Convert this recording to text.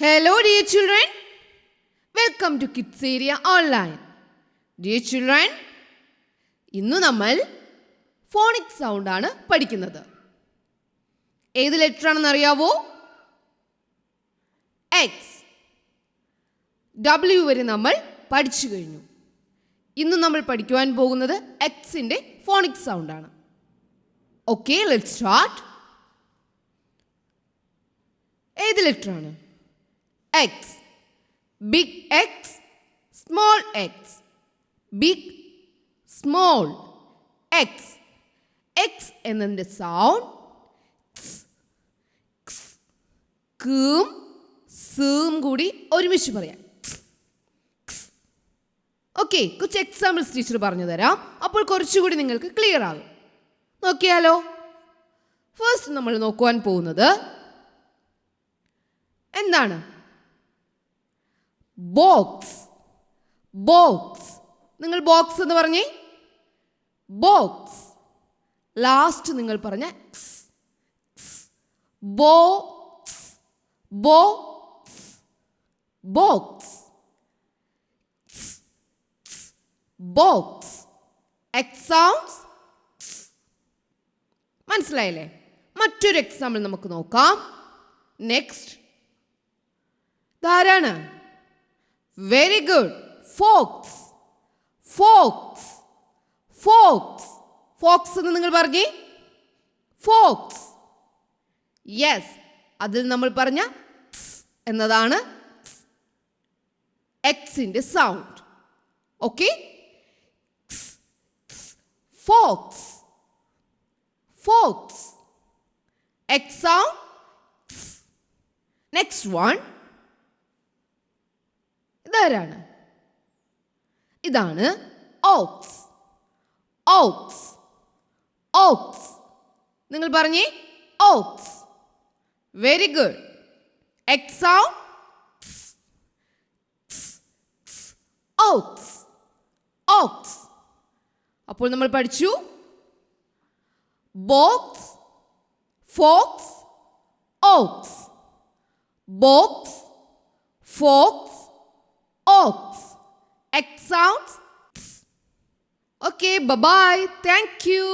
Hello dear children, welcome to Kids Area Online. Dear children, ഇന്ന് നമ്മൾ phonic sound ആണ് പഠിക്കുന്നത്. ഏത് ലെറ്റർ ആണെന്ന് അറിയാവോ? X. W വരെ നമ്മൾ പഠിച്ചു കഴിഞ്ഞു. ഇന്ന് നമ്മൾ പഠിക്കുവാൻ പോകുന്നത് Xന്റെ ഫോണിക് സൗണ്ട് ആണ്. Okay, let's start. ഏത് ലെറ്റർ ആണ്? X. Big X, small x. Big, small, x. X എന്നതിൻ്റെ സൗണ്ട് ക്കും സും കൂടി ഒരുമിച്ച് പറയാം. ഓക്കെ, കുറച്ച് എക്സാമ്പിൾസ് ടീച്ചർ പറഞ്ഞു തരാം. അപ്പോൾ കുറച്ചുകൂടി നിങ്ങൾക്ക് ക്ലിയർ ആകും. നോക്കിയാലോ? ഫസ്റ്റ് നമ്മൾ നോക്കുവാൻ പോകുന്നത് എന്താണ്? ബോക്സ്. ബോക്സ്. നിങ്ങൾ ബോക്സ് എന്ന് പറഞ്ഞേ. ബോക്സ്. ലാസ്റ്റ് നിങ്ങൾ പറഞ്ഞ box. Box. Box. Box. X sounds. മനസ്സിലായില്ലേ? മറ്റൊരു എക്സാമ്പിൾ നമുക്ക് നോക്കാം. നെക്സ്റ്റ് ധാരാണ്. Very good. Fox. Fox. Fox. Fox എന്ന് നിങ്ങൾ പറഞ്ഞേ. ഫോക്സ്. യെസ്, അതിൽ നമ്മൾ പറഞ്ഞ എന്നതാണ് എക്സിന്റെ sound. Okay, fox. Fox. X sound. Next one ഇതാരാണ്? ഇതാണ് ഓക്സ്. ഓക്സ്. ഓക്സ്. നിങ്ങൾ പറഞ്ഞേ ox. Very good. X sound. Ox. Ox. അപ്പോൾ നമ്മൾ പഠിച്ചു box, fox, ox. Box, fox, oaks. X sounds. Okay, bye-bye. Thank you.